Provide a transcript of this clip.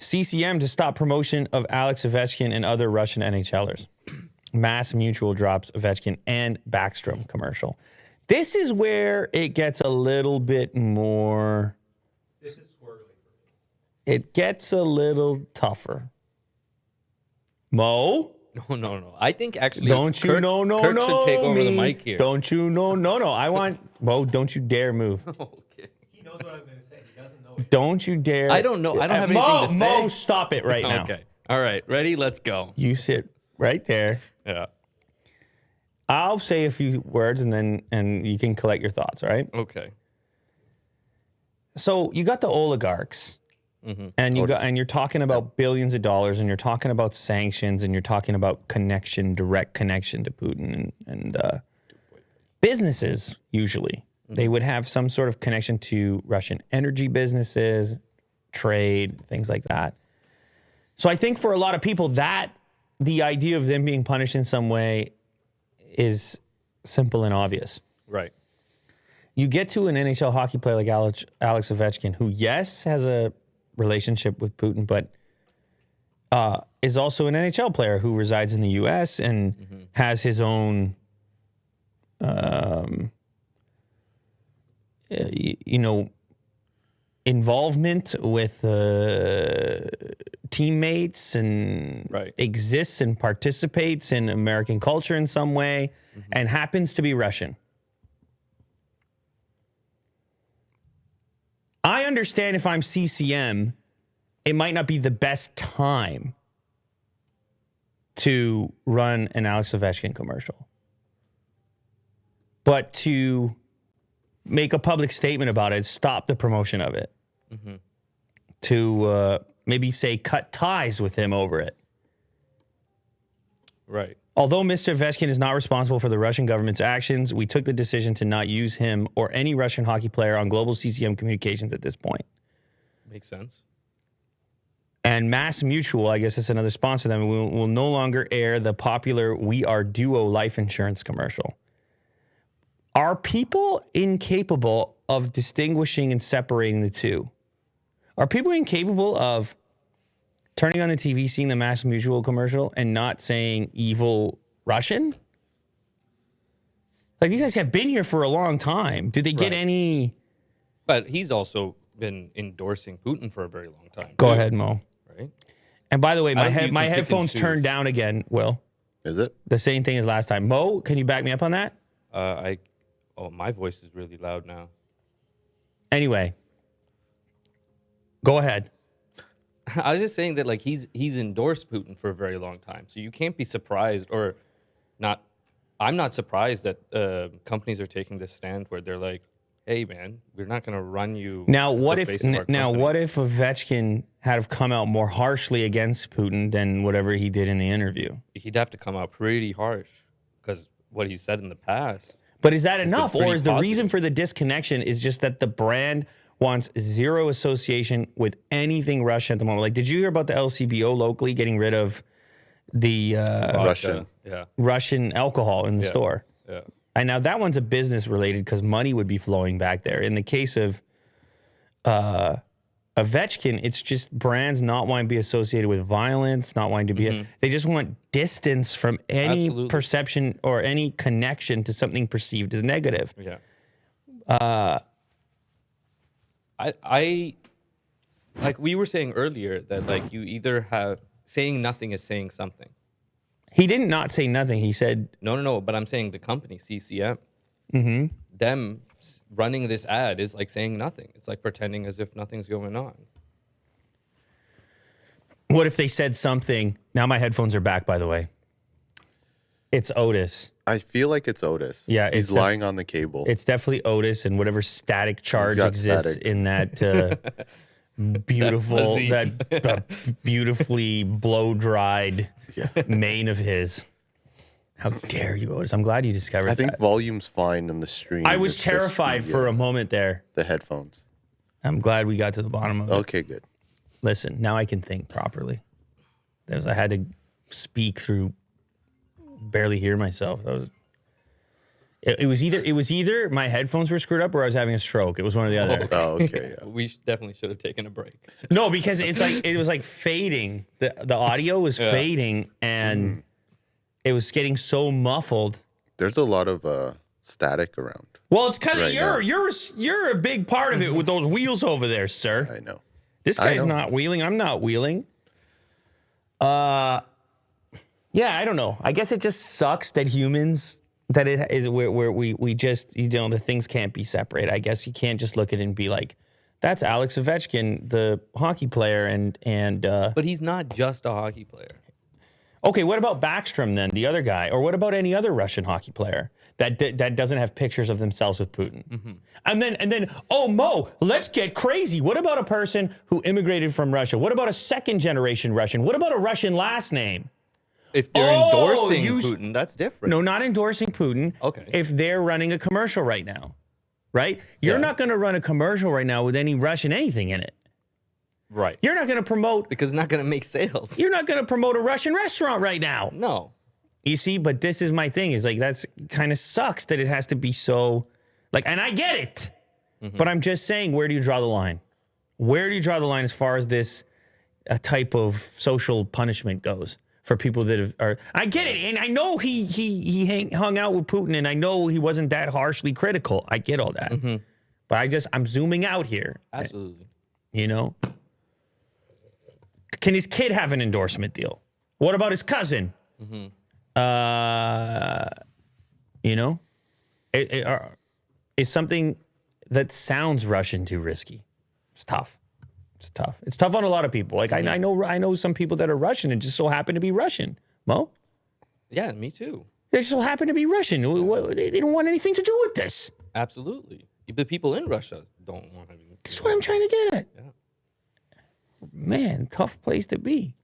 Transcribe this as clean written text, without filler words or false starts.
CCM to stop promotion of Alex Ovechkin and other Russian NHLers. Mass Mutual drops Ovechkin and Backstrom commercial. This is where it gets a little bit more. This is squirrely for me. It gets a little tougher. Mo? No. I think actually Don't you Kirk should take over the mic here. Don't you know? No. I want Mo. Don't you dare move. Okay. He knows what I'm going to say. He doesn't know it. Don't you dare. I don't know. I don't have anything to say. Mo, stop it right now. Okay. All right. Ready? Let's go. You sit right there. Yeah. I'll say a few words and you can collect your thoughts. All right. Okay. So you got the oligarchs. And you're talking about billions of dollars, and you're talking about sanctions, and you're talking about direct connection to Putin, and businesses usually they would have some sort of connection to Russian energy businesses, trade, things like that. So I think for a lot of people that the idea of them being punished in some way is simple and obvious. Right. You get to an NHL hockey player like Alex Ovechkin, who yes has a relationship with Putin, but is also an NHL player who resides in the U.S. and has his own, involvement with teammates and exists and participates in American culture in some way and happens to be Russian. I understand if I'm CCM, it might not be the best time to run an Alex Ovechkin commercial. But to make a public statement about it, stop the promotion of it. To maybe say cut ties with him over it. Right. Although Mr. Ovechkin is not responsible for the Russian government's actions, we took the decision to not use him or any Russian hockey player on global CCM communications at this point. Makes sense. And Mass Mutual, I guess it's another sponsor, then will no longer air the popular We Are Duo life insurance commercial. Are people incapable of distinguishing and separating the two? Are people incapable of turning on the TV, seeing the Mass Mutual commercial, and not saying evil Russian? Like, these guys have been here for a long time. Do they get any... But he's also been endorsing Putin for a very long time. Go ahead, Mo. Right? And by the way, my you can pick headphones and turned choose. down again, Will. Is it? The same thing as last time. Mo, can you back me up on that? My voice is really loud now. Anyway. Go ahead. I was just saying that like he's endorsed Putin for a very long time, so you can't be surprised or not. I'm not surprised that companies are taking this stand where they're like, "Hey, man, we're not going to run you." Now, as what the if face of our company." what if Ovechkin had have come out more harshly against Putin than whatever he did in the interview? He'd have to come out pretty harsh because what he said in the past. But is that been enough, or pretty is the positive. reason for the disconnection is just that the brand wants zero association with anything Russian at the moment? Like, did you hear about the LCBO locally getting rid of the Russian. Yeah. Russian alcohol in the store? Yeah. And now that one's a business related because money would be flowing back there. In the case of Ovechkin, it's just brands not wanting to be associated with violence, not wanting to be. They just want distance from any Absolutely. perception or any connection to something perceived as negative. Yeah. I like we were saying earlier that like you either have saying nothing is saying something. He didn't not say nothing. He said, No. But I'm saying the company CCM, them running this ad is like saying nothing. It's like pretending as if nothing's going on. what if they said something? Now my headphones are back, by the way. It's Otis. I feel like it's Otis. Yeah, he's lying on the cable. It's definitely Otis and whatever static charge got exists static. in that beautiful, that beautifully blow dried mane of his. How dare you, Otis? I'm glad you discovered I think that. volume's fine in the stream. I was It's just terrified for a moment there. the headphones. I'm glad we got to the bottom of it. Okay, good. Listen, now I can think properly. I had to speak through, barely hear myself. It was either my headphones were screwed up or I was having a stroke. It was one or the other. Oh, okay. Yeah. We definitely should have taken a break. No, because it's like it was like fading. The audio was fading and it was getting so muffled. There's a lot of static around. Well, it's because Right now. you're a big part of it with those wheels over there, sir. I know. This I guy's know. not wheeling. I'm not wheeling. Yeah, I don't know. I guess it just sucks that humans that it is where we just the things can't be separated. I guess you can't just look at it and be like, that's Alex Ovechkin, the hockey player, and But he's not just a hockey player. okay, what about Backstrom then, the other guy, or what about any other Russian hockey player that doesn't have pictures of themselves with Putin? And then oh Mo, let's get crazy. What about a person who immigrated from Russia? What about a second generation Russian? What about a Russian last name? If they're Oh, endorsing you- Putin, that's different. No, not endorsing Putin. Okay. If they're running a commercial right now, right? You're Yeah. not going to run a commercial right now with any Russian anything in it. Right. You're not going to promote. Because it's not going to make sales. You're not going to promote a Russian restaurant right now. No. You see, but this is my thing. Is like that's kind of sucks that it has to be so, like, and I get it, but I'm just saying, where do you draw the line? Where do you draw the line as far as this type of social punishment goes for people that are? I get it, and I know he hung out with Putin, and I know he wasn't that harshly critical. I get all that, but I'm zooming out here. Absolutely. You know, can his kid have an endorsement deal? What about his cousin? You know, is something that sounds Russian too risky? It's tough. It's tough. It's tough on a lot of people. Like I know some people that are Russian and just so happen to be Russian. Mo, Yeah, me too. they just so happen to be Russian. They don't want anything to do with this. Absolutely. The people in Russia don't want to be. That's what I'm trying to get at. Man, tough place to be.